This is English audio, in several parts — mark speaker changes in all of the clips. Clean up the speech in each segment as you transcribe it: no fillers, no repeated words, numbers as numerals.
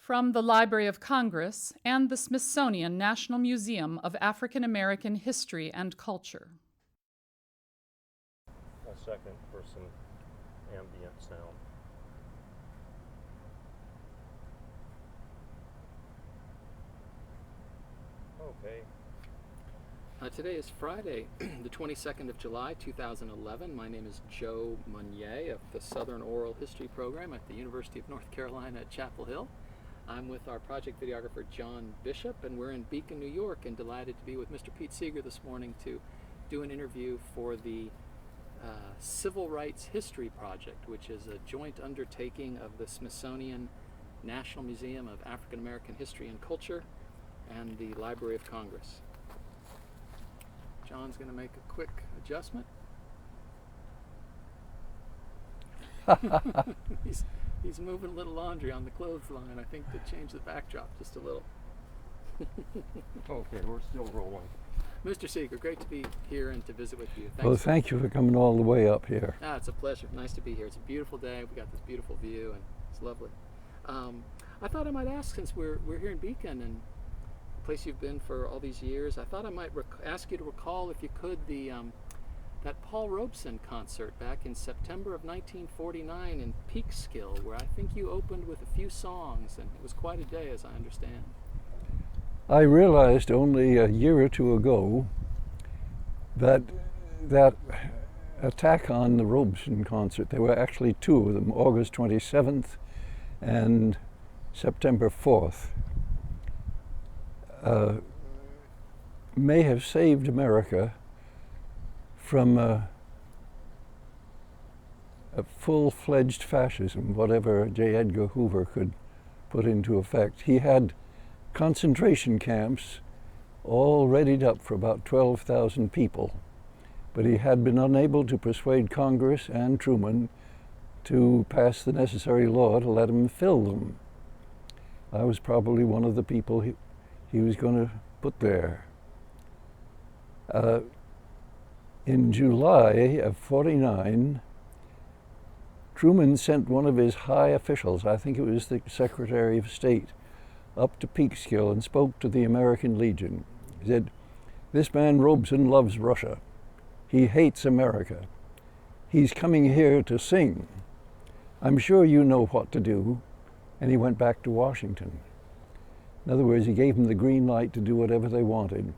Speaker 1: From the Library of Congress and the Smithsonian National Museum of African American History and Culture.
Speaker 2: A second for some ambient sound. Okay.
Speaker 3: Today is Friday, the 22nd of July, 2011. My name is Joe Mosnier of the Southern Oral History Program at the University of North Carolina at Chapel Hill. I'm with our project videographer John Bishop, and we're in Beacon, New York, and delighted to be with Mr. Pete Seeger this morning to do an interview for the Civil Rights History Project, which is a joint undertaking of the Smithsonian National Museum of African American History and Culture and the Library of Congress. John's going to make a quick adjustment. he's moving a little laundry on the clothesline, I think, to change the backdrop just a little.
Speaker 2: Okay, we're still rolling.
Speaker 3: Mr. Seeger, great to be here and to visit with you. Thanks.
Speaker 4: Well, thank you for coming all the way up here.
Speaker 3: It's a pleasure. Nice to be here. It's a beautiful day. We got this beautiful view, and it's lovely. I thought I might ask, since we're here in Beacon and a place you've been for all these years, I thought I might ask you to recall, if you could, that Paul Robeson concert back in September of 1949 in Peekskill, where I think you opened with a few songs, and it was quite a day, as I understand.
Speaker 4: I realized only a year or two ago that attack on the Robeson concert, there were actually two of them, August 27th and September 4th, may have saved America from a full-fledged fascism, whatever J. Edgar Hoover could put into effect. He had concentration camps all readied up for about 12,000 people, but he had been unable to persuade Congress and Truman to pass the necessary law to let him fill them. I was probably one of the people he was going to put there. In July of '49, Truman sent one of his high officials, I think it was the Secretary of State, up to Peekskill and spoke to the American Legion. He said, "This man Robeson loves Russia. He hates America. He's coming here to sing. I'm sure you know what to do." And he went back to Washington. In other words, he gave them the green light to do whatever they wanted.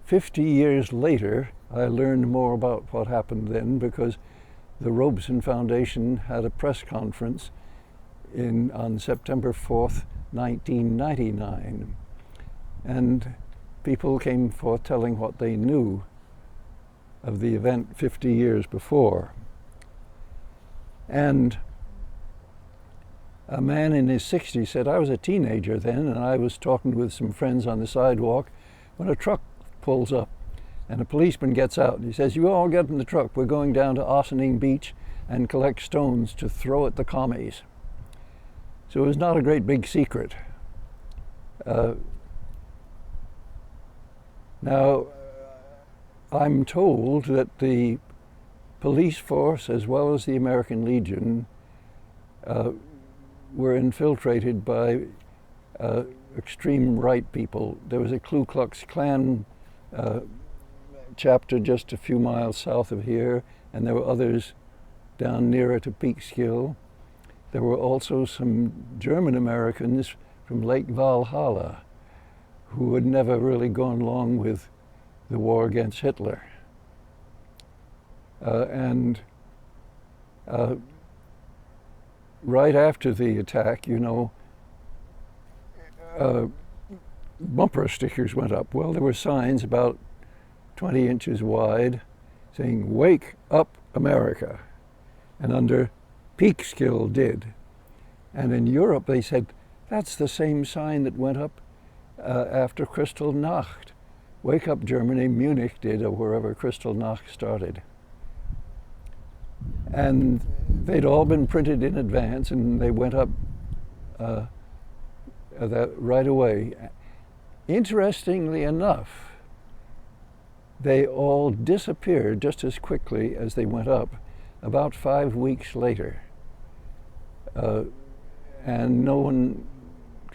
Speaker 4: 50 years later, I learned more about what happened then, because the Robeson Foundation had a press conference on September 4th, 1999. And people came forth telling what they knew of the event 50 years before. And a man in his 60s said, "I was a teenager then, and I was talking with some friends on the sidewalk when a truck pulls up and a policeman gets out and he says, 'You all get in the truck, we're going down to Ossining Beach and collect stones to throw at the commies.'" So it was not a great big secret. Now, I'm told that the police force, as well as the American Legion, were infiltrated by extreme right people. There was a Ku Klux Klan chapter just a few miles south of here, and there were others down nearer to Peekskill. There were also some German Americans from Lake Valhalla who had never really gone along with the war against Hitler. Right after the attack, bumper stickers went up. Well, there were signs about 20 inches wide saying, "Wake up, America," and under Peekskill did. And in Europe they said, "That's the same sign that went up after Kristallnacht. Wake up, Germany," Munich did, or wherever Kristallnacht started. And they'd all been printed in advance, and they went up that right away. Interestingly enough, they all disappeared just as quickly as they went up, about 5 weeks later. and no one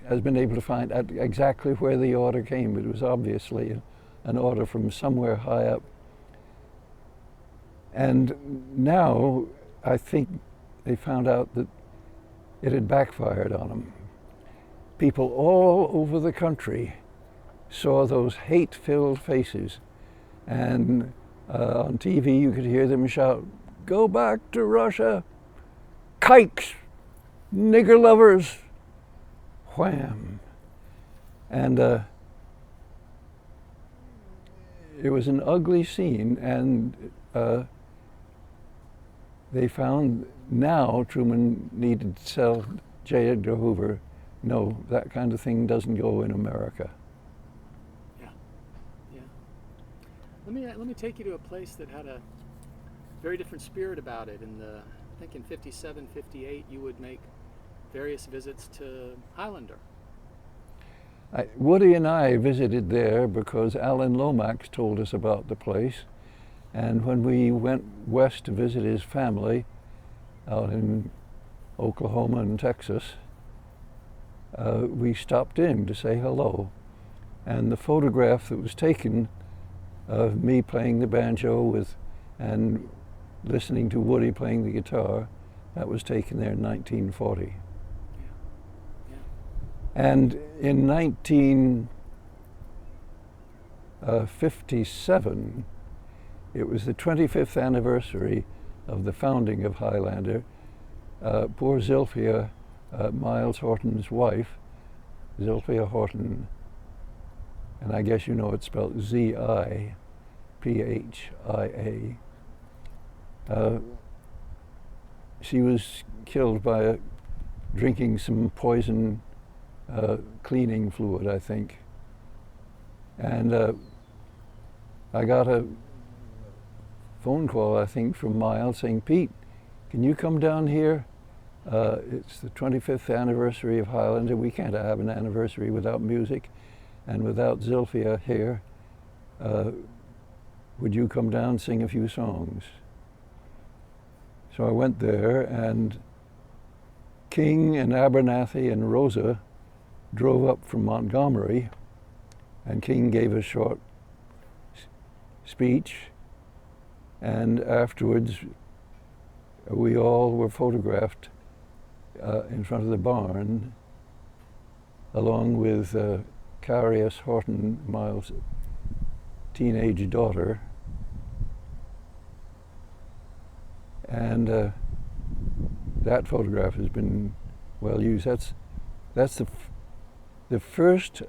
Speaker 4: has been able to find out exactly where the order came. It was obviously an order from somewhere high up. And now I think they found out that it had backfired on them. People all over the country saw those hate-filled faces, and on TV you could hear them shout, "Go back to Russia! Kikes! Nigger lovers!" Wham! And it was an ugly scene, and they found now Truman needed to tell J. Edgar Hoover, no, that kind of thing doesn't go in America.
Speaker 3: Yeah, yeah. Let me take you to a place that had a very different spirit about it. I think in 57, 58, you would make various visits to Highlander.
Speaker 4: Woody and I visited there because Alan Lomax told us about the place. And when we went west to visit his family out in Oklahoma and Texas, we stopped in to say hello. And the photograph that was taken of me playing the banjo and listening to Woody playing the guitar, that was taken there in 1940. And in 1957, it was the 25th anniversary of the founding of Highlander. Poor Zilphia, Miles Horton's wife, Zilphia Horton, and I guess you know it's spelled Zipphia. She was killed by drinking some poison cleaning fluid, I think. And I got a phone call, I think, from Miles saying, "Pete, can you come down here? It's the 25th anniversary of Highlander. We can't have an anniversary without music and without Zilphia here. Would you come down and sing a few songs?" So I went there, and King and Abernathy and Rosa drove up from Montgomery, and King gave a short speech, and afterwards we all were photographed in front of the barn along with Carius Horton, Miles' teenage daughter, and that photograph has been well used. That's the first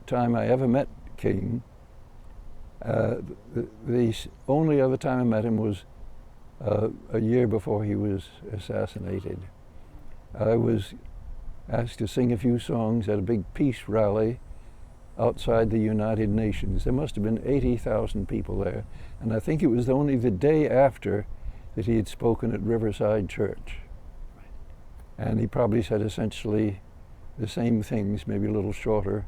Speaker 4: time I ever met King. The only other time I met him was a year before he was assassinated. I was asked to sing a few songs at a big peace rally outside the United Nations. There must have been 80,000 people there, and I think it was only the day after that he had spoken at Riverside Church. And he probably said essentially the same things, maybe a little shorter.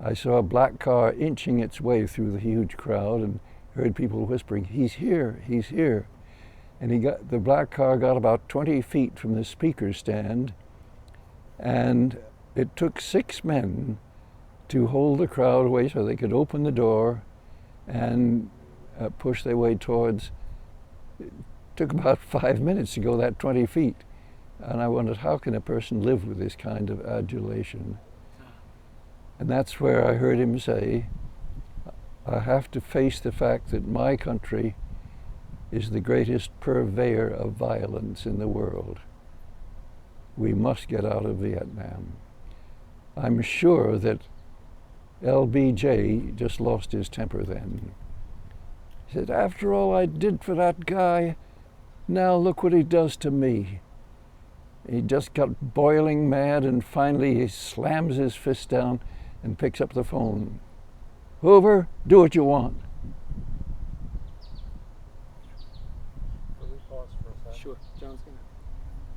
Speaker 4: I saw a black car inching its way through the huge crowd and heard people whispering, "He's here, he's here." And the black car got about 20 feet from the speaker stand, and it took 6 men to hold the crowd away so they could open the door and push their way towards. It took about 5 minutes to go that 20 feet. And I wondered, how can a person live with this kind of adulation? And that's where I heard him say, I have to face the fact that my country is the greatest purveyor of violence in the world. We must get out of Vietnam. I'm sure that LBJ just lost his temper then. He said, after all I did for that guy, now look what he does to me. He just got boiling mad, and finally he slams his fist down and picks up the phone. Hoover, do what you want.
Speaker 2: Can we pause for a second?
Speaker 3: Sure. John's going to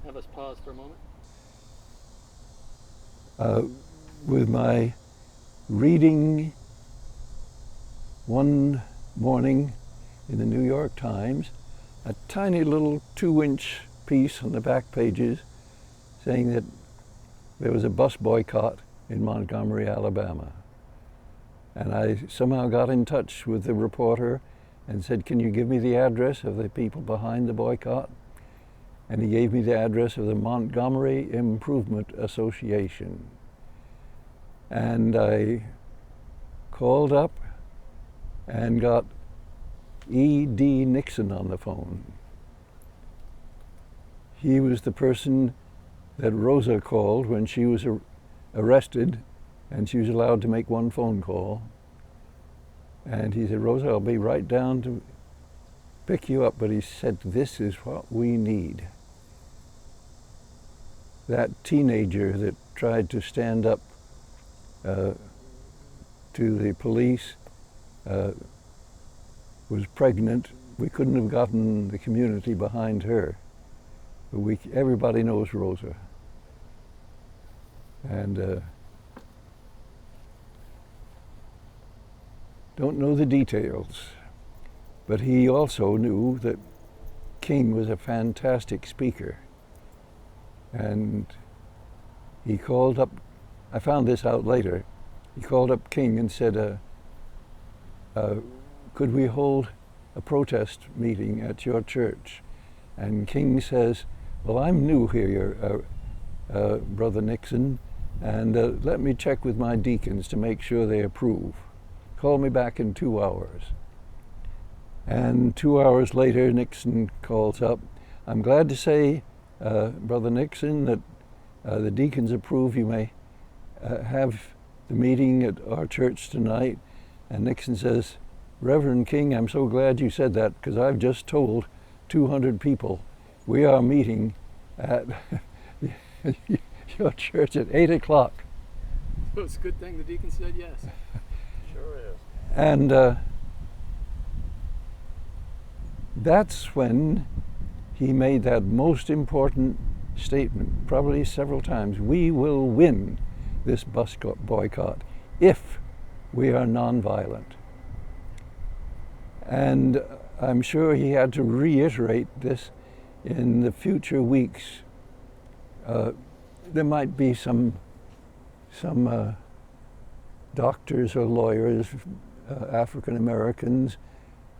Speaker 3: have us pause for a moment.
Speaker 4: With my reading one morning in the New York Times, a tiny little 2-inch piece on the back pages saying that there was a bus boycott in Montgomery, Alabama. And I somehow got in touch with the reporter and said, can you give me the address of the people behind the boycott? And he gave me the address of the Montgomery Improvement Association. And I called up and got E.D. Nixon on the phone. He was the person that Rosa called when she was arrested, and she was allowed to make one phone call. And he said, Rosa, I'll be right down to pick you up. But he said, this is what we need. That teenager that tried to stand up to the police was pregnant. We couldn't have gotten the community behind her. But everybody knows Rosa. And don't know the details, but he also knew that King was a fantastic speaker. And he called up, I found this out later, he called up King and said, could we hold a protest meeting at your church? And King says, well, I'm new here, Brother Nixon, and let me check with my deacons to make sure they approve. Call me back in 2 hours. And 2 hours later, Nixon calls up. I'm glad to say, Brother Nixon, that the deacons approve. You may have the meeting at our church tonight. And Nixon says, Reverend King, I'm so glad you said that, because I've just told 200 people we are meeting at your church at 8 o'clock.
Speaker 3: Well, it's a good thing the deacon said yes.
Speaker 2: Sure is.
Speaker 4: And that's when he made that most important statement, probably several times. We will win this bus boycott if we are nonviolent. And I'm sure he had to reiterate this in the future weeks. There might be some doctors or lawyers, African Americans,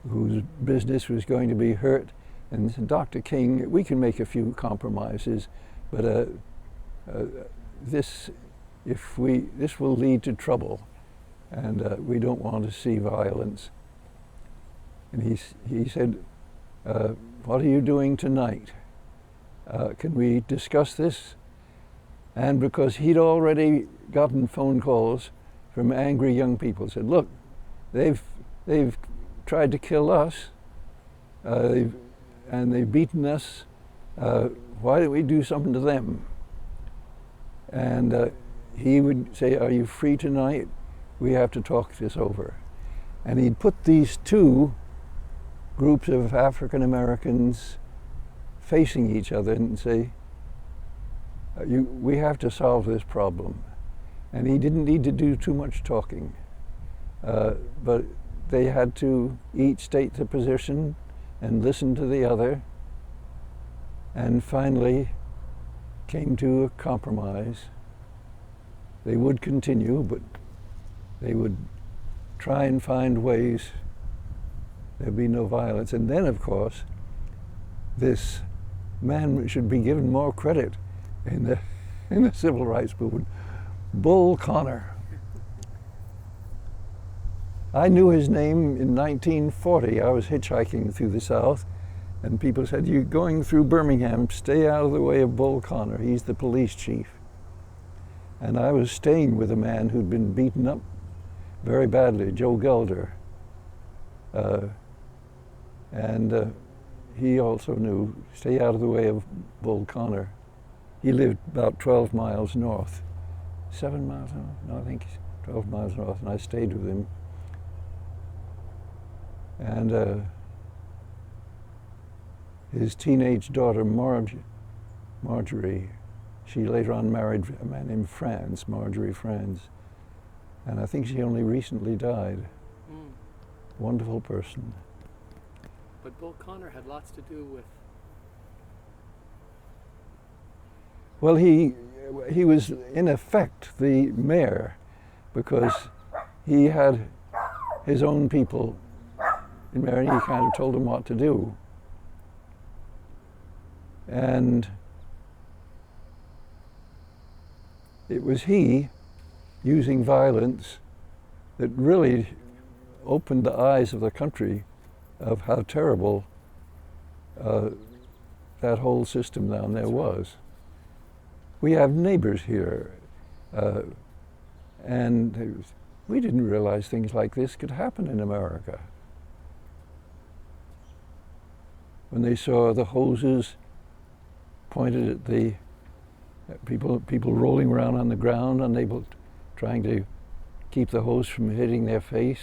Speaker 4: whose business was going to be hurt, and said, Dr. King, we can make a few compromises, but this will lead to trouble, and we don't want to see violence. And he said, what are you doing tonight? Can we discuss this? And because he'd already gotten phone calls from angry young people, said, look, they've tried to kill us, and they've beaten us. Why don't we do something to them? And he would say, are you free tonight? We have to talk this over. And he'd put these two groups of African Americans facing each other and say, we have to solve this problem. And he didn't need to do too much talking, but they had to each state the position and listen to the other, and finally came to a compromise. They would continue, but they would try and find ways there'd be no violence. And then, of course, this man should be given more credit in the civil rights movement, Bull Connor. I knew his name in 1940. I was hitchhiking through the South, and people said, you're going through Birmingham, stay out of the way of Bull Connor. He's the police chief. And I was staying with a man who'd been beaten up very badly, Joe Gelder. And he also knew, stay out of the way of Bull Connor. He lived about 12 miles north. 7 miles north? No, I think 12 miles north, and I stayed with him. And his teenage daughter, Marjorie, she later on married a man named Franz, Marjorie Franz. And I think she only recently died. Mm. Wonderful person.
Speaker 3: But Bull Connor had lots to do with
Speaker 4: Well, he was in effect the mayor because he had his own people in there, and he kind of told them what to do. And it was he using violence that really opened the eyes of the country of how terrible that whole system down there was. We have neighbors here, and we didn't realize things like this could happen in America. When they saw the hoses pointed at the people rolling around on the ground, unable, trying to keep the hose from hitting their face,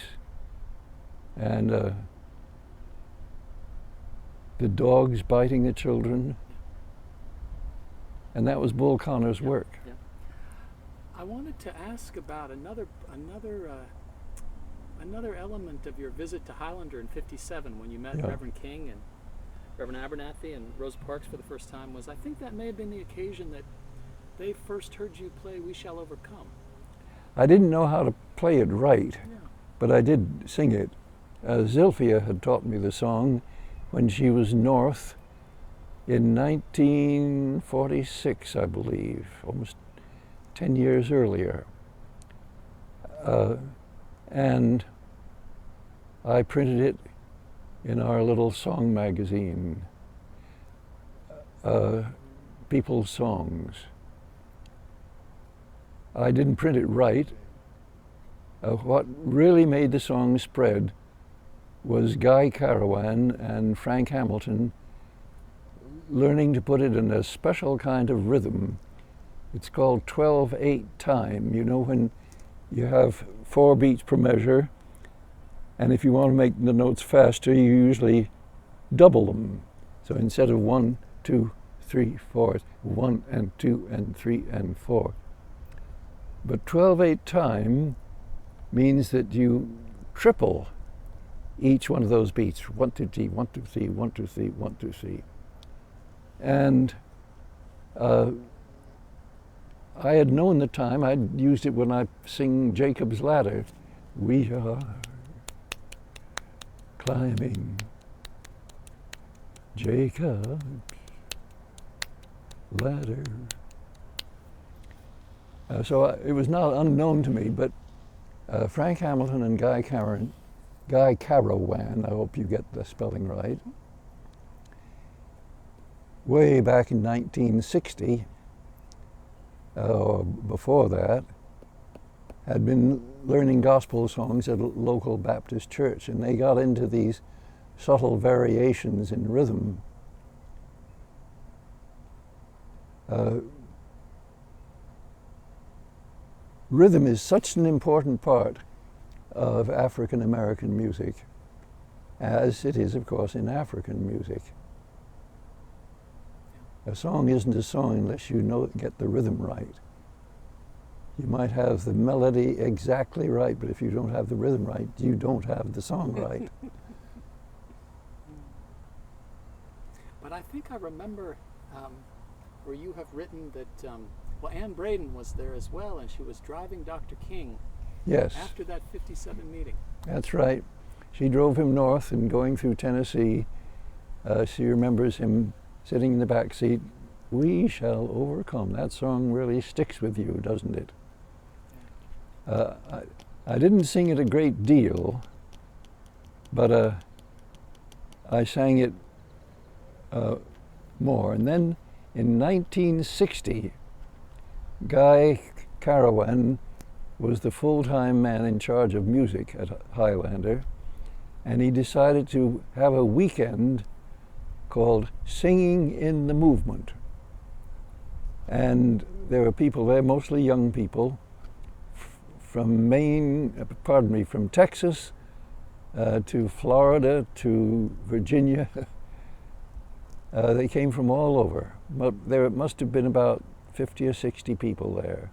Speaker 4: and the dogs biting the children, and that was Bull Connor's work.
Speaker 3: Yeah. I wanted to ask about another element of your visit to Highlander in '57 when you met Reverend King and Reverend Abernathy and Rosa Parks for the first time. I think that may have been the occasion that they first heard you play "We Shall Overcome."
Speaker 4: I didn't know how to play it right, but I did sing it. Zilphia had taught me the song when she was north in 1946, I believe, almost 10 years earlier. And I printed it in our little song magazine, People's Songs. I didn't print it right. What really made the song spread was Guy Carawan and Frank Hamilton learning to put it in a special kind of rhythm. It's called 12/8 time. You know, when you have 4 beats per measure, and if you want to make the notes faster, you usually double them. So instead of 1, 2, 3, 4, it's 1 and 2 and 3 and 4. But 12/8 time means that you triple each one of those beats. 1, 2, 3, 1, 2, 3, 1, 2, 3, 1, 2, 3. And I had known the time. I'd used it when I sing Jacob's Ladder. We are climbing Jacob's ladder. So it was not unknown to me, but Frank Hamilton and Guy Carawan, I hope you get the spelling right, way back in 1960, or before that, had been learning gospel songs at a local Baptist church, and they got into these subtle variations in rhythm. Rhythm is such an important part of African American music, as it is, of course, in African music. A song isn't a song unless you get the rhythm right. You might have the melody exactly right, but if you don't have the rhythm right, you don't have the song right.
Speaker 3: But I think I remember where you have written that, well, Ann Braden was there as well, and she was driving Dr. King.
Speaker 4: Yes.
Speaker 3: After that '57 meeting.
Speaker 4: That's right. She drove him north, and going through Tennessee, she remembers him sitting in the back seat. We shall overcome. That song really sticks with you, doesn't it? I didn't sing it a great deal, but I sang it more. And then in 1960, Guy Carawan was the full-time man in charge of music at Highlander, and he decided to have a weekend called Singing in the Movement. And there were people there, mostly young people, from from Texas to Florida to Virginia. They came from all over. But there must have been about 50 or 60 people there.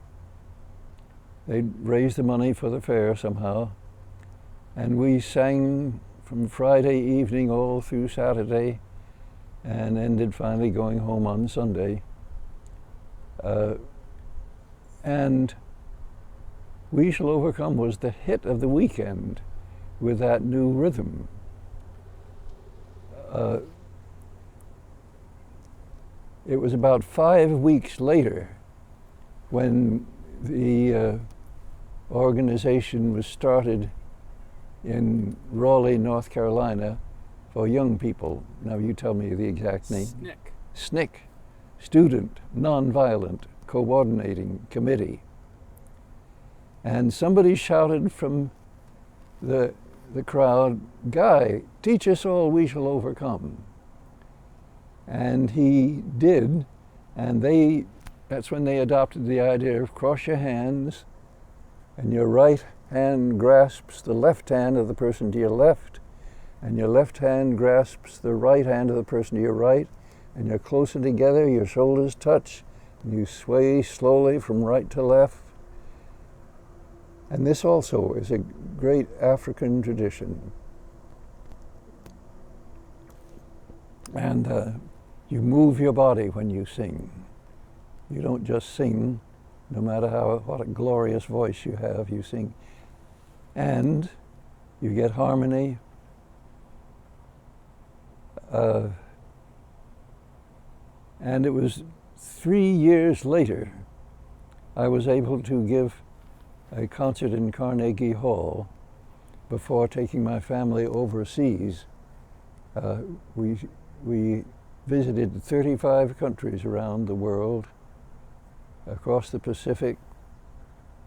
Speaker 4: They raised the money for the fair somehow, and we sang from Friday evening all through Saturday, and ended finally going home on Sunday. And We Shall Overcome was the hit of the weekend with that new rhythm. It was about 5 weeks later when the organization was started in Raleigh, North Carolina, for young people. Now you tell me the exact name. SNCC, Student Nonviolent Coordinating Committee. And somebody shouted from the crowd, "Guy, teach us all we shall overcome." And he did, and that's when they adopted the idea of cross your hands, and your right hand grasps the left hand of the person to your left, and your left hand grasps the right hand of the person to your right, and you're closer together, your shoulders touch, and you sway slowly from right to left. And this also is a great African tradition. And you move your body when you sing. You don't just sing, no matter what a glorious voice you have, you sing. And you get harmony. And it was 3 years later, I was able to give a concert in Carnegie Hall before taking my family overseas. We visited 35 countries around the world, across the Pacific,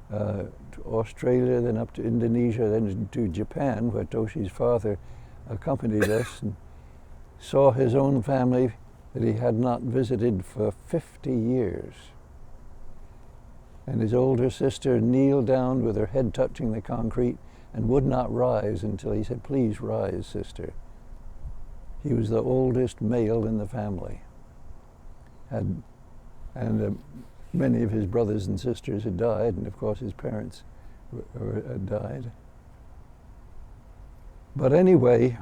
Speaker 4: to Australia, then up to Indonesia, then to Japan, where Toshi's father accompanied us, and saw his own family that he had not visited for 50 years. And his older sister kneeled down with her head touching the concrete and would not rise until he said, "Please rise, sister." He was the oldest male in the family. And many of his brothers and sisters had died, and of course his parents had died. But anyway,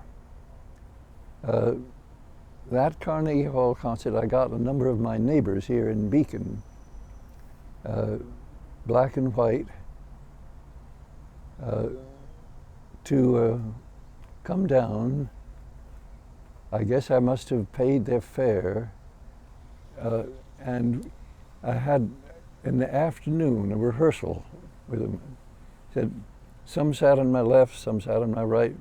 Speaker 4: that Carnegie Hall concert, I got a number of my neighbors here in Beacon, black and white, to come down. I guess I must have paid their fare, and I had in the afternoon a rehearsal with them. Said some sat on my left, some sat on my right.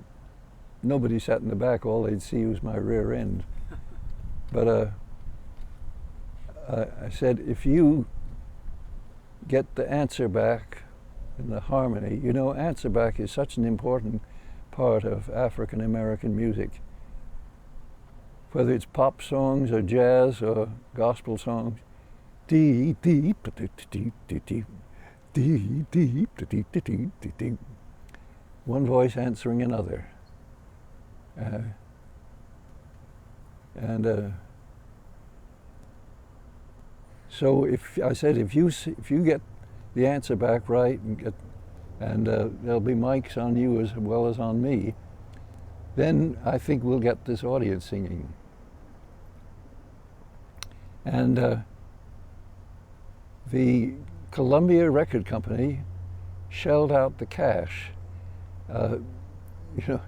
Speaker 4: Nobody sat in the back. All they'd see was my rear end. But I said, if you get the answer back and the harmony, you know, answer back is such an important part of African American music. Whether it's pop songs or jazz or gospel songs, deep, deep, deep, deep, deep, deep, deep, deep, deep, one voice answering another. So if you get the answer back right and there'll be mics on you as well as on me, then I think we'll get this audience singing. And the Columbia Record Company shelled out the cash. You know,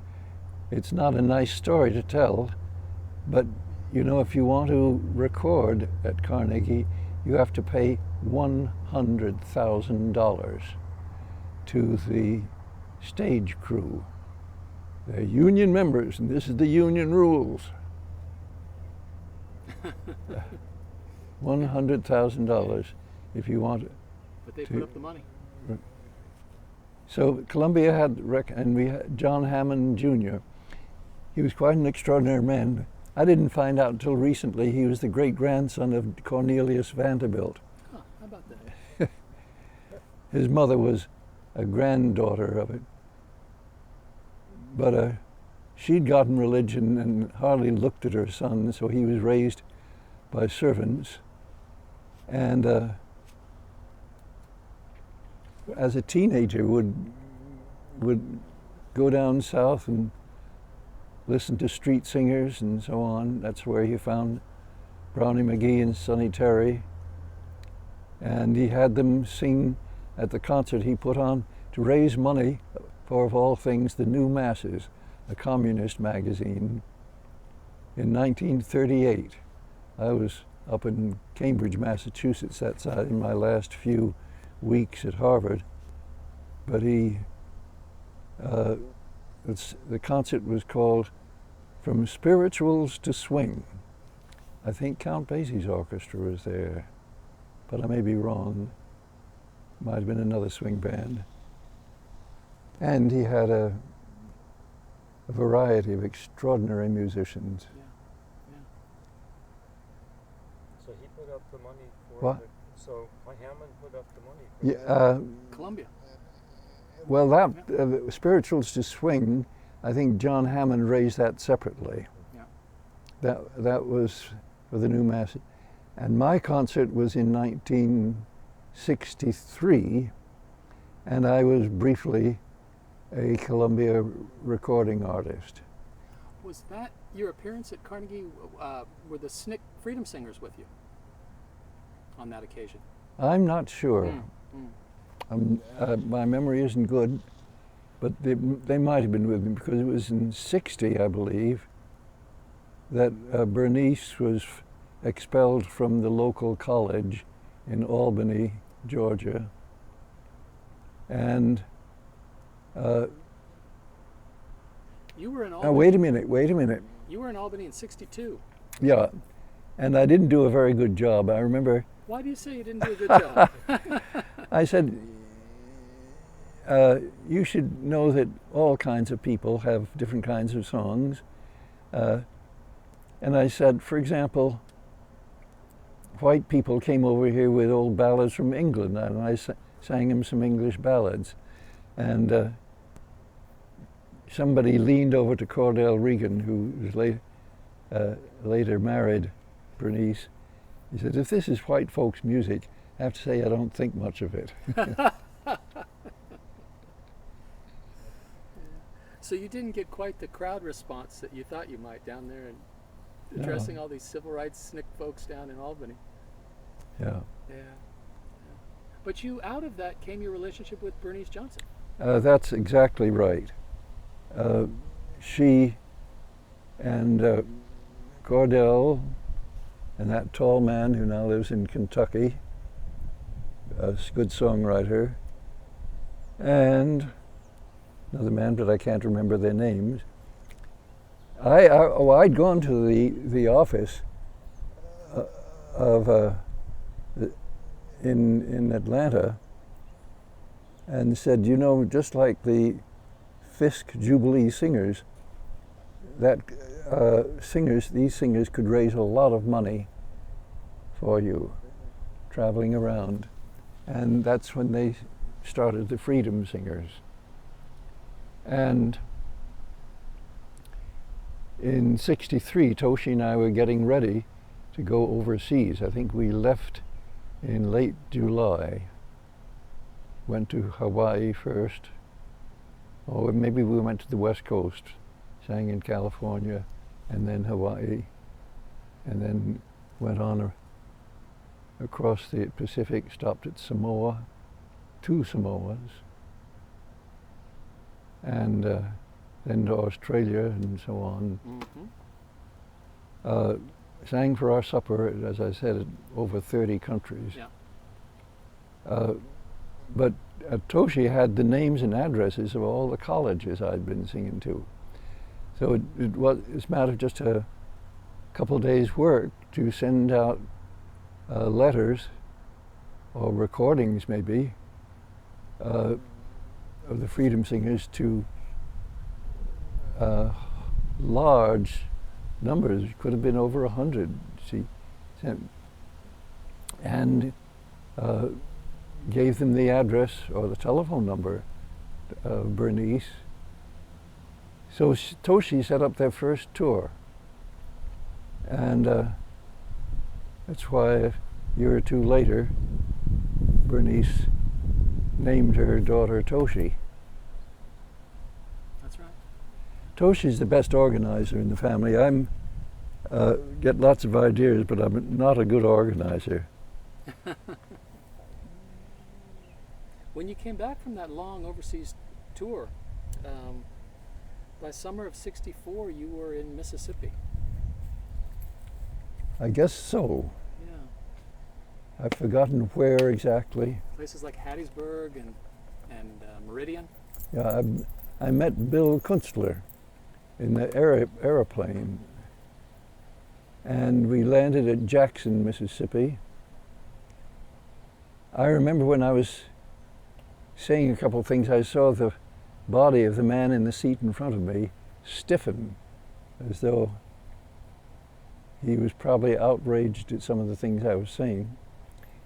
Speaker 4: it's not a nice story to tell, but you know, if you want to record at Carnegie, you have to pay $100,000 to the stage crew. They're union members, and this is the union rules. $100,000 if you want it.
Speaker 3: But they put up the money.
Speaker 4: So Columbia had, and we had John Hammond Jr. He was quite an extraordinary man. I didn't find out until recently he was the great-grandson of Cornelius Vanderbilt.
Speaker 3: Huh, how about that?
Speaker 4: His mother was a granddaughter of it. But she'd gotten religion and hardly looked at her son, so he was raised by servants. And as a teenager would go down south and listen to street singers and so on. That's where he found Brownie McGhee and Sonny Terry. and he had them sing at the concert he put on to raise money for, of all things, the New Masses, a communist magazine, in 1938. I was up in Cambridge, Massachusetts that side in my last few weeks at Harvard, but the concert was called From Spirituals to Swing. I think Count Basie's orchestra was there, but I may be wrong. Might have been another swing band. And he had a variety of extraordinary musicians.
Speaker 3: Yeah. Yeah.
Speaker 2: So he put up the money for
Speaker 4: What?
Speaker 2: so Hammond put up the money for
Speaker 4: Yeah,
Speaker 3: Columbia.
Speaker 4: well, that Spirituals to Swing, I think John Hammond raised that separately.
Speaker 3: Yeah.
Speaker 4: That was for the New Mass. And my concert was in 1963, and I was briefly a Columbia recording artist.
Speaker 3: Was that your appearance at Carnegie? Were the SNCC Freedom Singers with you on that occasion?
Speaker 4: I'm not sure. My memory isn't good, but they might have been with me, because it was in '60, I believe, that Bernice was expelled from the local college in Albany, Georgia. And
Speaker 3: You were in
Speaker 4: now
Speaker 3: Albany.
Speaker 4: wait a minute.
Speaker 3: You were in Albany in '62.
Speaker 4: Yeah, and I didn't do a very good job. I remember
Speaker 3: Why do you say you didn't do a good job?
Speaker 4: I said, you should know that all kinds of people have different kinds of songs. And I said, for example, white people came over here with old ballads from England, and I sang them some English ballads. And somebody leaned over to Cordell Regan, who was later married Bernice. He said, if this is white folks' music, I have to say I don't think much of it.
Speaker 3: So you didn't get quite the crowd response that you thought you might down there and addressing all these civil rights SNCC folks down in Albany.
Speaker 4: Yeah.
Speaker 3: Yeah. But out of that came your relationship with Bernice Johnson.
Speaker 4: That's exactly right. She and Cordell and that tall man who now lives in Kentucky, a good songwriter, and another man, but I can't remember their names. I'd gone to the office in Atlanta and said, you know, just like the Fisk Jubilee singers, that these singers could raise a lot of money for you, traveling around. And that's when they started the Freedom Singers. And in '63, Toshi and I were getting ready to go overseas. I think we left in late July, went to Hawaii first, or maybe we went to the West Coast, sang in California, and then Hawaii, and then went on across the Pacific, stopped at Samoa, 2 Samoas, and then to Australia and so on.
Speaker 3: Mm-hmm.
Speaker 4: Sang for our supper, as I said, in over 30 countries.
Speaker 3: Yeah.
Speaker 4: But Toshi had the names and addresses of all the colleges I'd been singing to. So it was a matter of just a couple of days' work to send out letters, or recordings maybe, of the Freedom Singers to large numbers. It could have been over 100. She sent, and gave them the address or the telephone number of Bernice. So Toshi set up their first tour, and that's why a year or two later Bernice named her daughter Toshi.
Speaker 3: That's right.
Speaker 4: Toshi's the best organizer in the family. I'm get lots of ideas, but I'm not a good organizer.
Speaker 3: When you came back from that long overseas tour, by summer of '64, you were in Mississippi.
Speaker 4: I guess so.
Speaker 3: Yeah.
Speaker 4: I've forgotten where exactly.
Speaker 3: Places like Hattiesburg and Meridian.
Speaker 4: Yeah, I met Bill Kunstler in the aeroplane, and we landed at Jackson, Mississippi. I remember when I was saying a couple of things, I saw the body of the man in the seat in front of me stiffen, as though he was probably outraged at some of the things I was saying.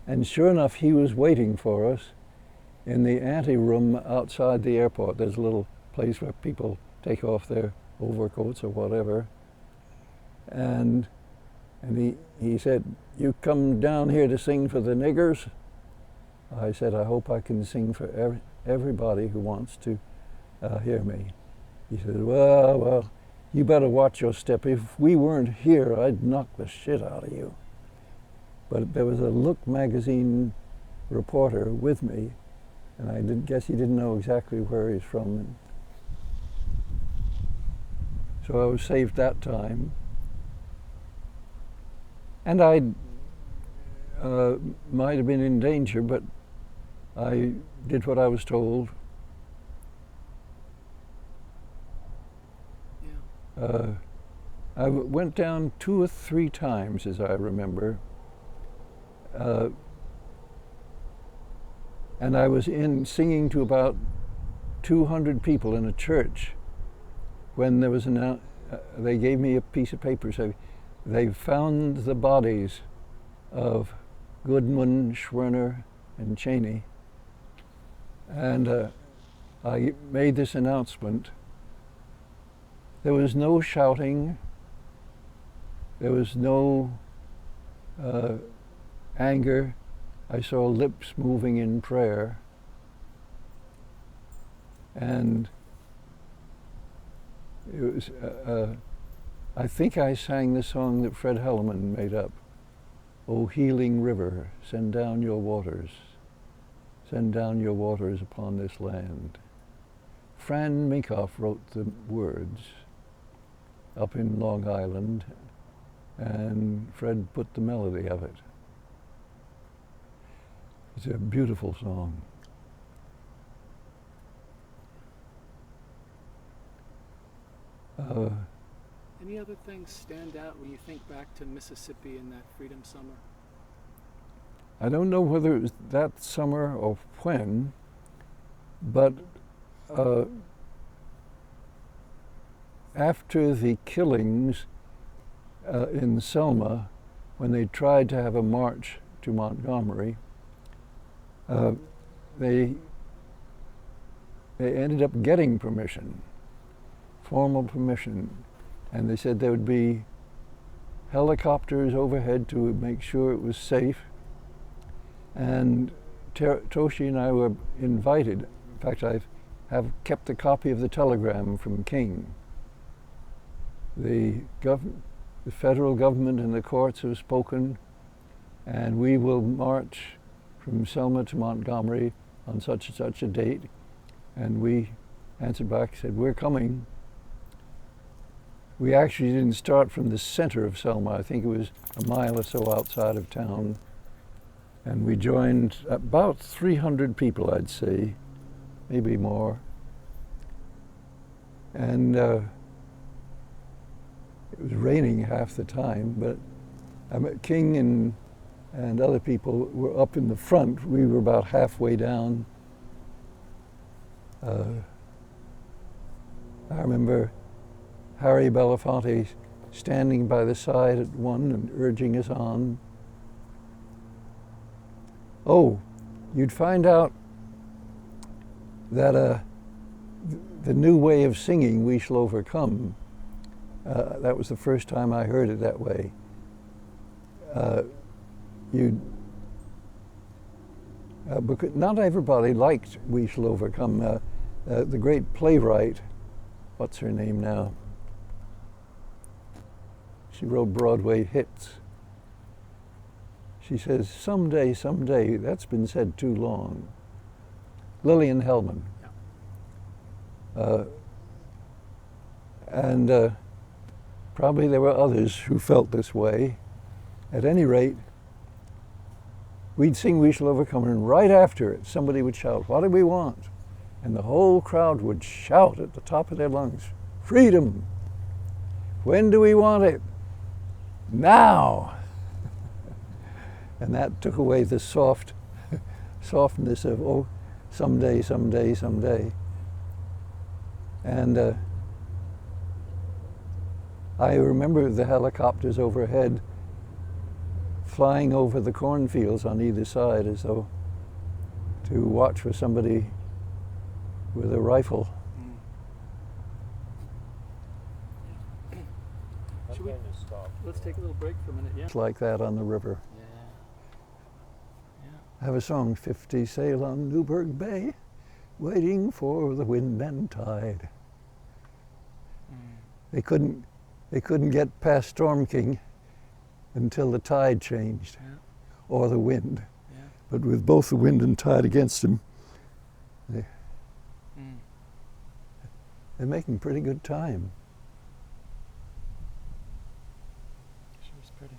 Speaker 4: And sure enough, he was waiting for us in the anteroom outside the airport. There's a little place where people take off their overcoats or whatever. And he said, "You come down here to sing for the niggers?" I said, "I hope I can sing for everybody who wants to hear me." He said, well, you better watch your step. If we weren't here, I'd knock the shit out of you." But there was a Look magazine reporter with me, and I guess he didn't know exactly where he's from. So I was saved that time. And I might have been in danger, but I did what I was told.
Speaker 3: Yeah.
Speaker 4: I went down 2 or 3 times, as I remember. And I was singing to about 200 people in a church when there was they gave me a piece of paper saying they found the bodies of Goodman, Schwerner, and Cheney. And I made this announcement. There was no shouting. There was no anger. I saw lips moving in prayer. And it was, I think I sang the song that Fred Hellerman made up. "O healing river, send down your waters. Send down your waters upon this land." Fran Minkoff wrote the words up in Long Island, and Fred put the melody of it. It's a beautiful song.
Speaker 3: Any other things stand out when you think back to Mississippi in that Freedom Summer?
Speaker 4: I don't know whether it was that summer or when, but after the killings in Selma, when they tried to have a march to Montgomery, they ended up getting permission, formal permission, and they said there would be helicopters overhead to make sure it was safe. And Toshi and I were invited. In fact, I have kept a copy of the telegram from King. The federal government and the courts have spoken, and we will march from Selma to Montgomery on such and such a date. And we answered back, said, "We're coming." We actually didn't start from the center of Selma. I think it was a mile or so outside of town. And we joined about 300 people, I'd say, maybe more. And it was raining half the time, but King and other people were up in the front. We were about halfway down. I remember Harry Belafonte standing by the side at one and urging us on. Oh, you'd find out that the new way of singing, "We Shall Overcome," that was the first time I heard it that way. Because not everybody liked "We Shall Overcome." The great playwright, what's her name now? She wrote Broadway hits. She says, someday, that's been said too long. Lillian Hellman.
Speaker 3: Yeah.
Speaker 4: And probably there were others who felt this way. At any rate, we'd sing We Shall Overcome, and right after it, somebody would shout, "What do we want?" And the whole crowd would shout at the top of their lungs, "Freedom! When do we want it? Now!" And that took away the softness of, oh, someday, someday, someday. And I remember the helicopters overhead flying over the cornfields on either side as though to watch for somebody with a rifle.
Speaker 3: Should we
Speaker 2: stop?
Speaker 3: let's take a little break for a minute? Yeah.
Speaker 4: It's like that on the river.
Speaker 3: Yeah.
Speaker 4: I have a song, 50 sail on Newburgh Bay, waiting for the wind and tide. They couldn't get past Storm King until the tide changed, or the wind.
Speaker 3: Yeah.
Speaker 4: But with both the wind and tide against them, they're making pretty good time.
Speaker 3: Sure, it's pretty.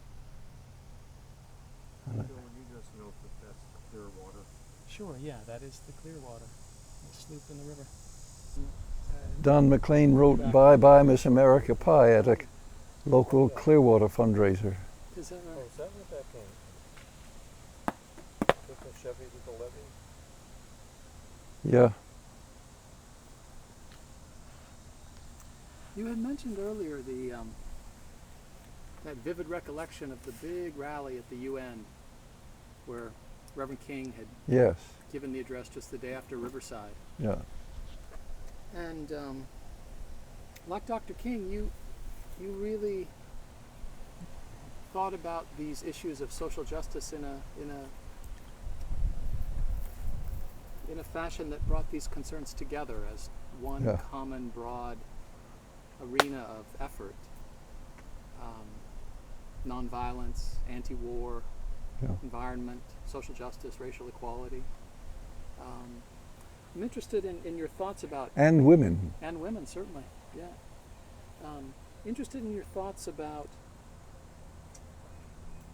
Speaker 2: You just note that that's the clear water.
Speaker 3: Sure, yeah, that is the clear water. The sloop in the river.
Speaker 4: Don McLean wrote "Bye Bye Miss America Pie" at a local Clearwater fundraiser.
Speaker 3: Is that
Speaker 2: Oh,
Speaker 3: right?
Speaker 2: is that what that came? Took the Chevy to the levee?
Speaker 4: Yeah.
Speaker 3: You had mentioned earlier the that vivid recollection of the big rally at the UN where Reverend King had
Speaker 4: Yes.
Speaker 3: given the address just the day after Riverside.
Speaker 4: Yeah.
Speaker 3: And like Dr. King, you really thought about these issues of social justice in a fashion that brought these concerns together as one
Speaker 4: Yeah.
Speaker 3: common broad arena of effort. Nonviolence, anti-war,
Speaker 4: Yeah.
Speaker 3: environment, social justice, racial equality. I'm interested in your thoughts about,
Speaker 4: And women.
Speaker 3: and women certainly, yeah. Interested in your thoughts about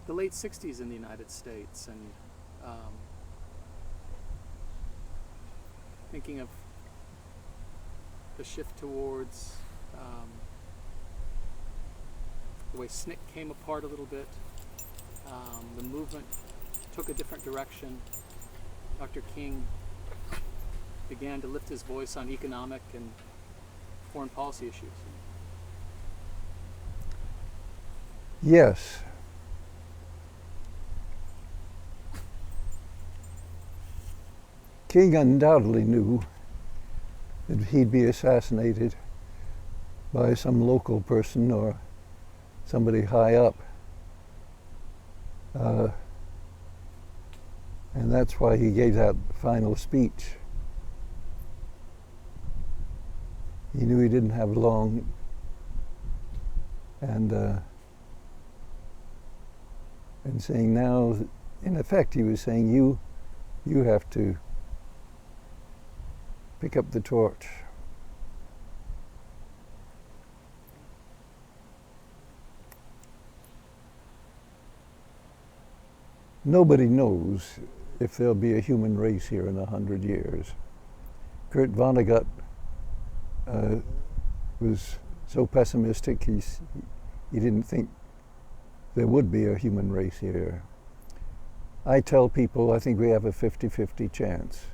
Speaker 3: the late 60s in the United States and thinking of the shift towards the way SNCC came apart a little bit. The movement took a different direction. Dr. King began to lift his voice on economic and foreign policy issues.
Speaker 4: Yes. King undoubtedly knew that he'd be assassinated by some local person or somebody high up. And that's why he gave that final speech. He knew he didn't have long, and saying now, in effect, he was saying, you have to pick up the torch. Nobody knows if there'll be a human race here in 100 years. Kurt Vonnegut was so pessimistic he didn't think there would be a human race here. I tell people I think we have a 50-50 chance.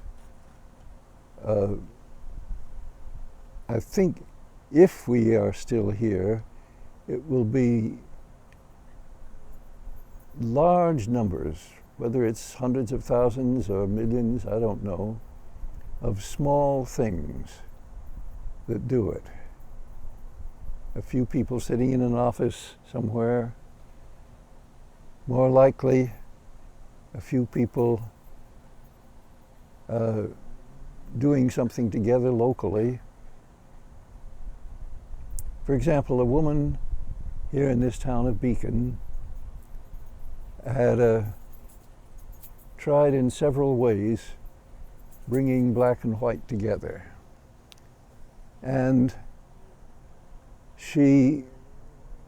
Speaker 4: I think if we are still here, it will be large numbers, whether it's hundreds of thousands or millions, I don't know, of small things that do it. A few people sitting in an office somewhere, more likely a few people doing something together locally. For example, a woman here in this town of Beacon had tried in several ways bringing black and white together. And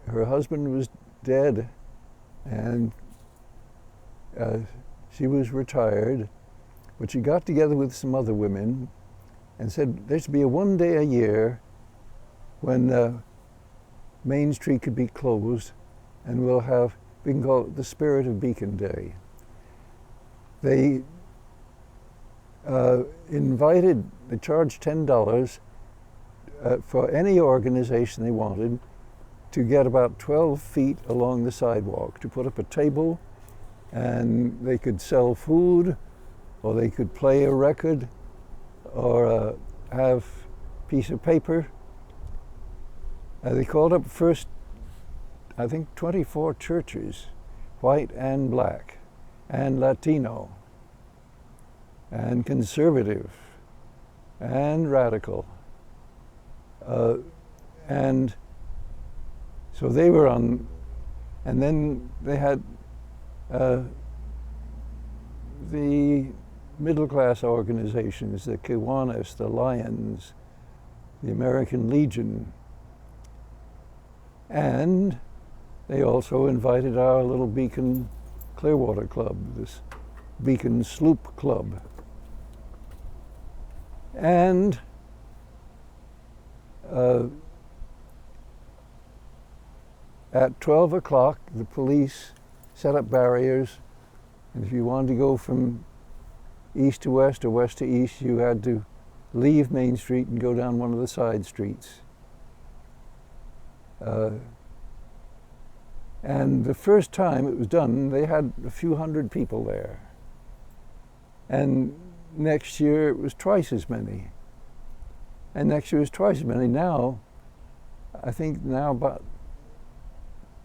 Speaker 4: her husband was dead, and she was retired, but she got together with some other women and said there should be one day a year when Main Street could be closed, and we can call it the Spirit of Beacon Day. They they charged $10 for any organization they wanted to get about 12 feet along the sidewalk, to put up a table, and they could sell food, or they could play a record, or have a piece of paper. They called up first, I think, 24 churches, white and black, and Latino, and conservative, and radical. And so they were on, and then they had the middle class organizations, the Kiwanis, the Lions, the American Legion, and they also invited our little Beacon Clearwater Club, this Beacon Sloop Club. And at 12 o'clock, the police set up barriers, and if you wanted to go from east to west or west to east, you had to leave Main Street and go down one of the side streets. And the first time it was done, they had a few hundred people there. And next year it was twice as many. And next year it was twice as many. Now, I think now about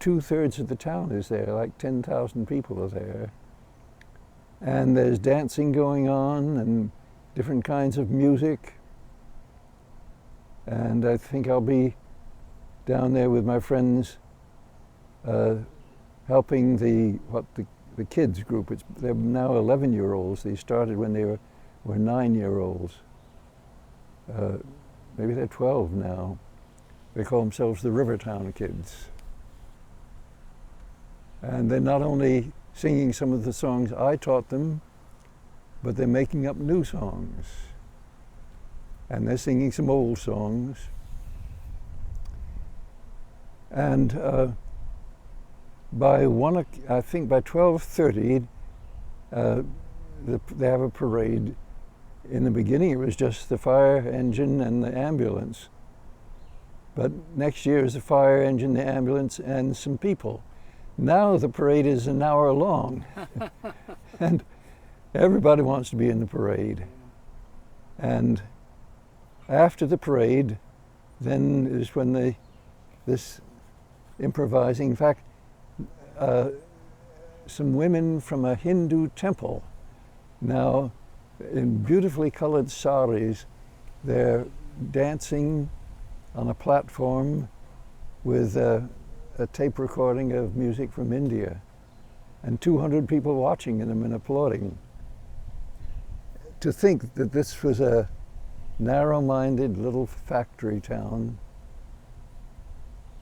Speaker 4: 2/3 of the town is there, like 10,000 people are there. And there's dancing going on and different kinds of music. And I think I'll be down there with my friends helping the kids group. They're now 11-year-olds. They started when they were 9-year-olds. Maybe they're 12 now. They call themselves the Rivertown Kids. And they're not only singing some of the songs I taught them, but they're making up new songs. And they're singing some old songs. And I think by 12:30, they have a parade. In the beginning, it was just the fire engine and the ambulance. But next year is the fire engine, the ambulance, and some people. Now the parade is an hour long, and everybody wants to be in the parade. And after the parade, then is when this improvising. In fact, some women from a Hindu temple, now in beautifully colored saris, they're dancing on a platform with a tape recording of music from India, and 200 people watching them and applauding. To think that this was a narrow-minded little factory town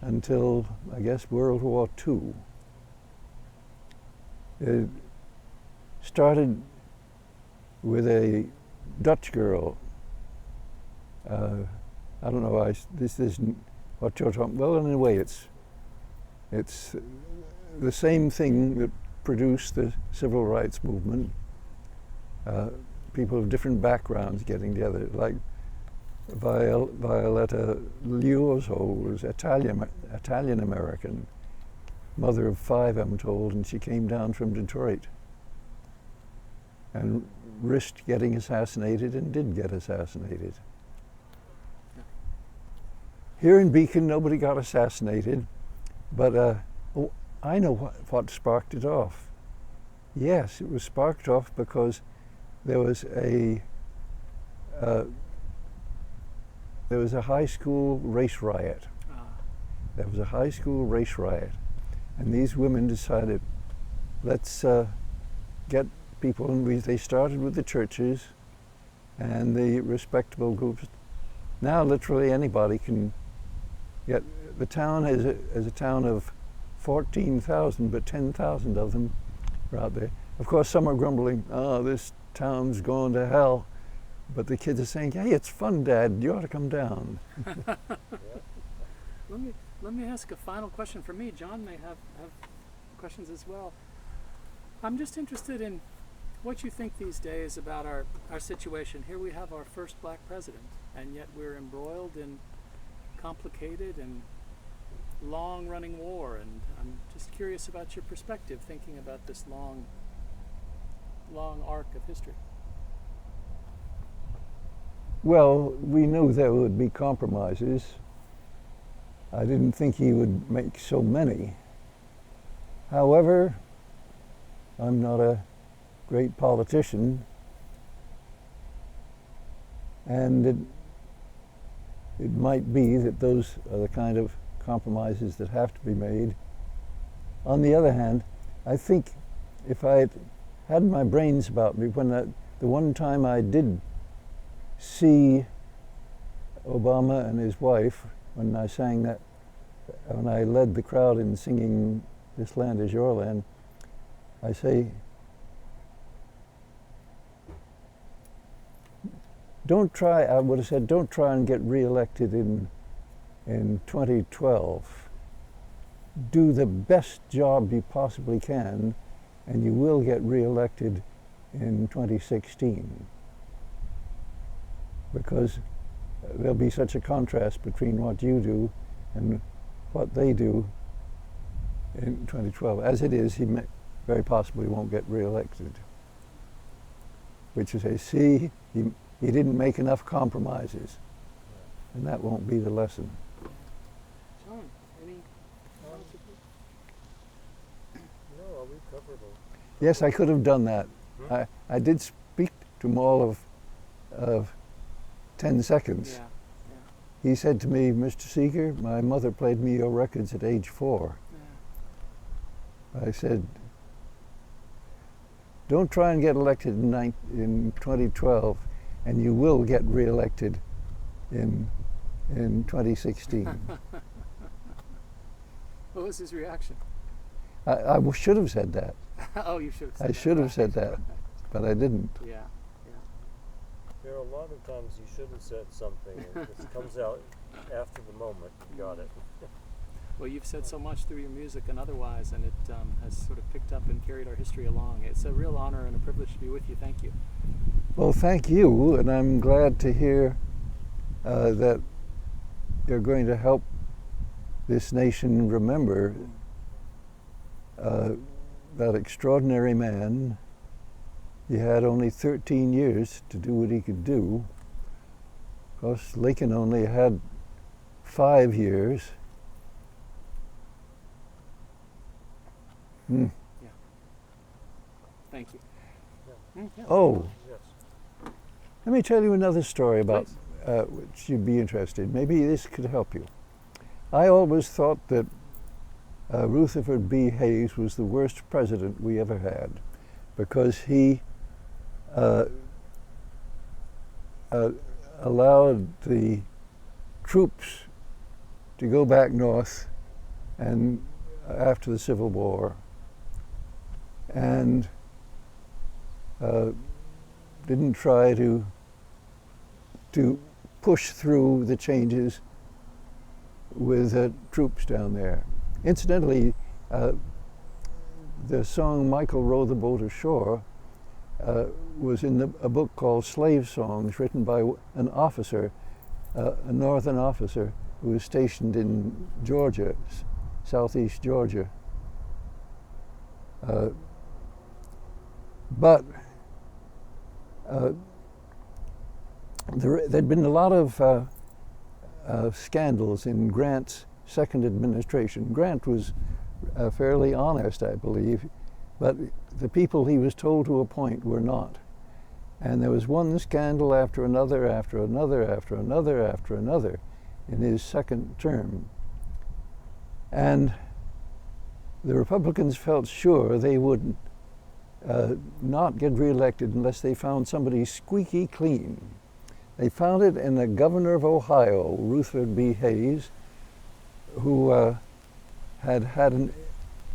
Speaker 4: until, I guess, World War II. It started with a Dutch girl. I don't know, this isn't what you're talking about. Well, in a way, it's the same thing that produced the civil rights movement. People of different backgrounds getting together, like Violetta Liuzzo was Italian American, mother of 5, I'm told, and she came down from Detroit and risked getting assassinated and did get assassinated. Here in Beacon, nobody got assassinated, but I know what sparked it off. Yes, it was sparked off because there was a high school race riot. There was a high school race riot, and these women decided, let's get people, and they started with the churches, and the respectable groups. Now literally anybody can get, the town is a town of 14,000, but 10,000 of them are out there. Of course, some are grumbling, oh, this town's going to hell. But the kids are saying, hey, it's fun, Dad, you ought to come down.
Speaker 3: Let me ask a final question for me. John may have questions as well. I'm just interested in what you think these days about our situation. Here we have our first black president, and yet we're embroiled in complicated and long-running war. And I'm just curious about your perspective, thinking about this long arc of history.
Speaker 4: Well, we knew there would be compromises. I didn't think he would make so many. However, I'm not a great politician, and it might be that those are the kind of compromises that have to be made. On the other hand, I think if I had my brains about me, when the one time I did see Obama and his wife, when I sang that, when I led the crowd in singing "This Land Is Your Land," I say, I would have said, don't try and get reelected in 2012. Do the best job you possibly can, and you will get reelected in 2016. Because there'll be such a contrast between what you do and what they do in 2012. As it is, he very possibly won't get reelected. Which is, see, he didn't make enough compromises, and that won't be the lesson.
Speaker 3: John, any?
Speaker 2: No, we covered it.
Speaker 4: Yes, I could have done that. I did speak to him all of 10 seconds.
Speaker 3: Yeah.
Speaker 4: He said to me, Mr. Seeger, my mother played me your records at age 4.
Speaker 3: Yeah.
Speaker 4: I said, don't try and get elected in 2012, and you will get reelected in 2016.
Speaker 3: What was his reaction?
Speaker 4: I should have said that.
Speaker 3: Oh, you should have said that.
Speaker 4: I should have said that, but I didn't.
Speaker 3: Yeah.
Speaker 2: There are a lot of times you should have said something, and it just comes out after the moment. You got it.
Speaker 3: Well, you've said so much through your music and otherwise, and it has sort of picked up and carried our history along. It's a real honor and a privilege to be with you. Thank you.
Speaker 4: Well, thank you, and I'm glad to hear that you're going to help this nation remember that extraordinary man. He had only 13 years to do what he could do. Of course, Lincoln only had 5 years.
Speaker 3: Yeah. Thank you. Yeah.
Speaker 4: Oh,
Speaker 2: Yes.
Speaker 4: let me tell you another story about which you'd be interested. Maybe this could help you. I always thought that Rutherford B. Hayes was the worst president we ever had, because he allowed the troops to go back north and after the Civil War, and didn't try to push through the changes with troops down there. Incidentally, the song "Michael Row the Boat Ashore" was in a book called Slave Songs, written by an officer, a northern officer who was stationed in Georgia, southeast Georgia. But there'd been a lot of scandals in Grant's second administration. Grant was fairly honest, I believe, but the people he was told to appoint were not. And there was one scandal after another, after another, after another, after another in his second term. And the Republicans felt sure they wouldn't not get reelected unless they found somebody squeaky clean. They found it in the governor of Ohio, Rutherford B. Hayes, who had had an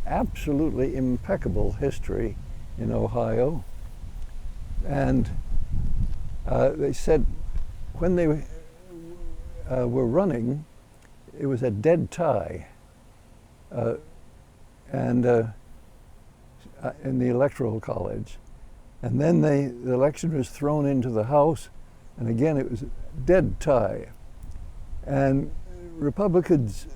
Speaker 4: absolutely impeccable history in Ohio. And they said when they were running, it was a dead tie. And in the Electoral College. And then the election was thrown into the House, and again it was a dead tie. And Republicans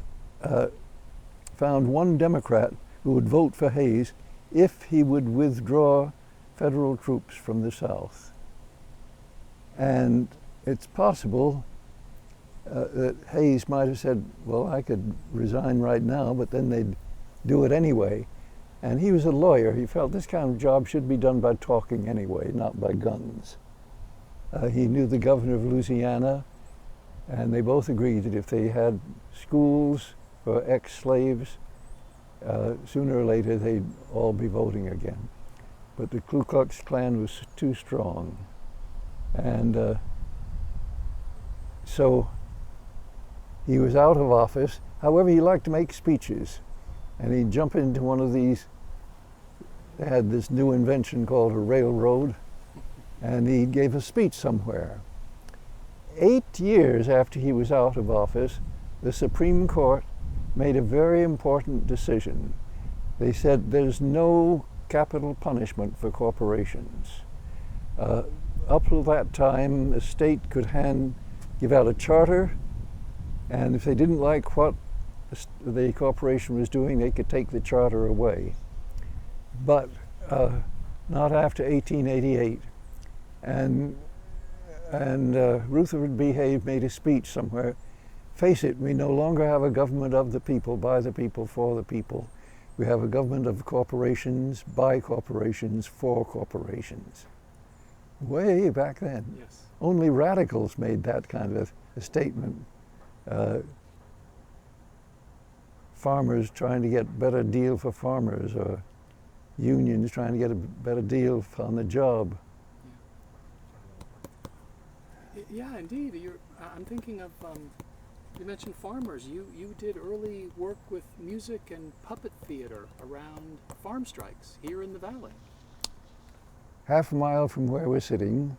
Speaker 4: found one Democrat who would vote for Hayes if he would withdraw federal troops from the South. And it's possible that Hayes might have said, well, I could resign right now, but then they'd do it anyway. And he was a lawyer. He felt this kind of job should be done by talking anyway, not by guns. He knew the governor of Louisiana, and they both agreed that if they had schools for ex-slaves, sooner or later they'd all be voting again. But the Ku Klux Klan was too strong. And so he was out of office. However, he liked to make speeches. And he'd jump into one of these, they had this new invention called a railroad, and he gave a speech somewhere. 8 years after he was out of office, the Supreme Court made a very important decision. They said there's no capital punishment for corporations. Up till that time, a state could give out a charter, and if they didn't like what the corporation was doing, they could take the charter away. But not after 1888. And Rutherford B. Hayes made a speech somewhere. Face it, we no longer have a government of the people, by the people, for the people. We have a government of corporations, by corporations, for corporations. Way back then.
Speaker 3: Yes.
Speaker 4: Only radicals made that kind of a statement. Farmers trying to get better deal for farmers, or unions trying to get a better deal on the job.
Speaker 3: Yeah, indeed. I'm thinking of, you mentioned farmers. You did early work with music and puppet theater around farm strikes here in the valley.
Speaker 4: Half a mile from where we're sitting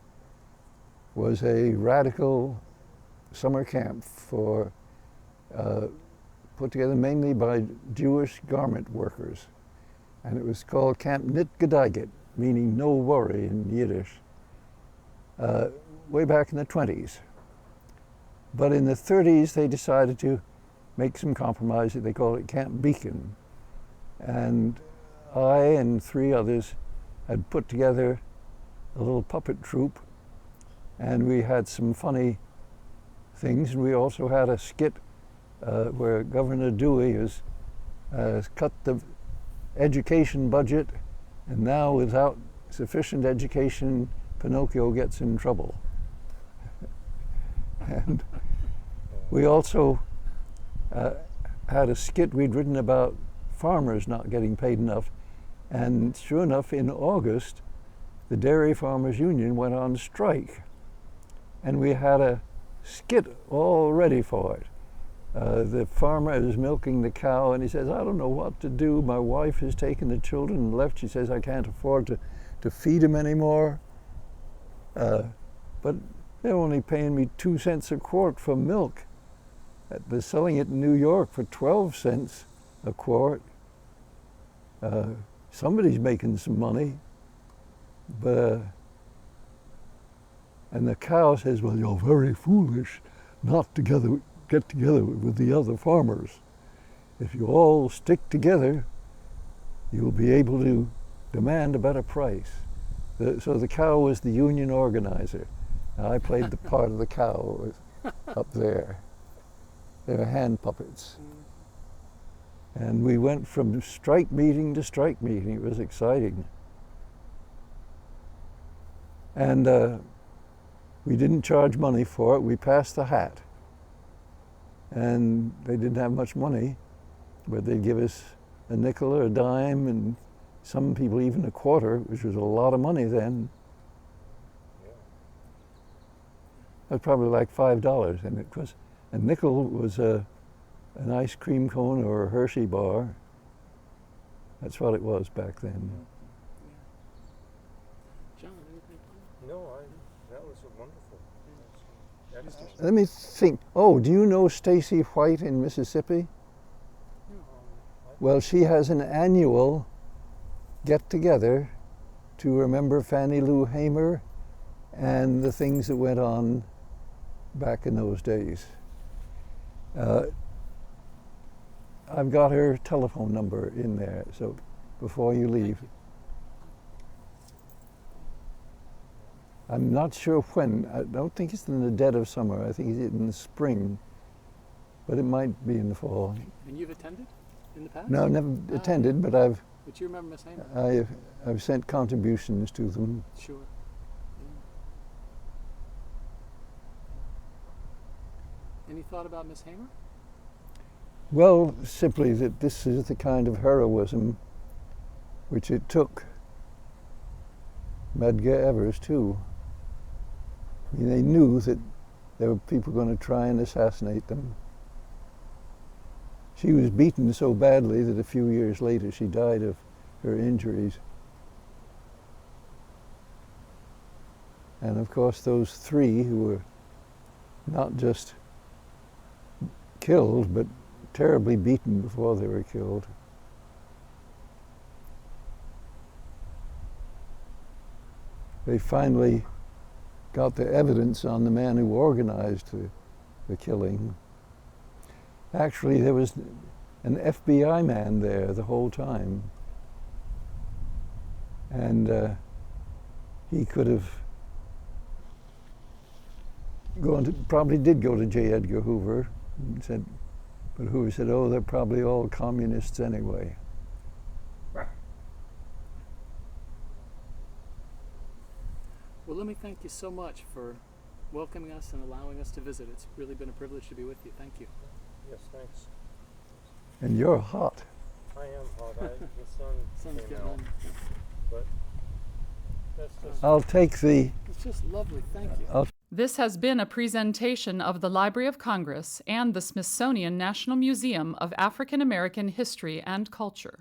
Speaker 4: was a radical summer camp for put together mainly by Jewish garment workers. And it was called Camp Nit Gedeiget, meaning no worry in Yiddish, way back in the 20s. But in the 30s, they decided to make some compromise. They called it Camp Beacon. And I and 3 others had put together a little puppet troupe, and we had some funny things. And we also had a skit where Governor Dewey has cut the education budget, and now without sufficient education, Pinocchio gets in trouble. And we also had a skit we'd written about farmers not getting paid enough, and sure enough, in August, the Dairy Farmers Union went on strike, and we had a skit all ready for it. The farmer is milking the cow, and he says, I don't know what to do. My wife has taken the children and left. She says, I can't afford to feed them anymore. But they're only paying me 2 cents a quart for milk. They're selling it in New York for 12 cents a quart. Somebody's making some money. But and the cow says, well, you're very foolish not to get together with the other farmers. If you all stick together, you'll be able to demand a better price. So the cow was the union organizer. I played the part of the cow up there. They were hand puppets. And we went from strike meeting to strike meeting. It was exciting. And we didn't charge money for it. We passed the hat. And they didn't have much money, but they'd give us a nickel or a dime, and some people even a quarter, which was a lot of money then.
Speaker 2: Yeah.
Speaker 4: It was probably like $5, and it was a nickel was an ice cream cone or a Hershey bar. That's what it was back then.
Speaker 3: John, anything?
Speaker 2: No, that was a wonderful. Excellent.
Speaker 4: Let me think. Oh, do you know Stacy White in Mississippi? Well, she has an annual get-together to remember Fannie Lou Hamer and the things that went on back in those days. I've got her telephone number in there, so before you leave. I'm not sure when. I don't think it's in the dead of summer. I think it's in the spring, but it might be in the fall.
Speaker 3: And you've attended in the past?
Speaker 4: No, I've never attended, but I've
Speaker 3: But you remember Miss Hamer?
Speaker 4: I've sent contributions to them.
Speaker 3: Sure. Yeah. Any thought about Miss Hamer?
Speaker 4: Well, simply that this is the kind of heroism which it took. Medgar Evers too. I mean, they knew that there were people going to try and assassinate them. She was beaten so badly that a few years later she died of her injuries. And of course those three who were not just killed, but terribly beaten before they were killed. They finally got the evidence on the man who organized the killing. Actually, there was an FBI man there the whole time. And he could have probably did go to J. Edgar Hoover and said, but Hoover said, oh, they're probably all communists anyway.
Speaker 3: Well, let me thank you so much for welcoming us and allowing us to visit. It's really been a privilege to be with you. Thank you.
Speaker 2: Yes, thanks.
Speaker 4: And you're hot.
Speaker 2: I am hot. The sun
Speaker 3: Sun's
Speaker 2: came
Speaker 3: getting
Speaker 2: out,
Speaker 3: on.
Speaker 2: but that's just.
Speaker 4: I'll take the.
Speaker 3: It's just lovely. Thank you.
Speaker 1: This has been a presentation of the Library of Congress and the Smithsonian National Museum of African American History and Culture.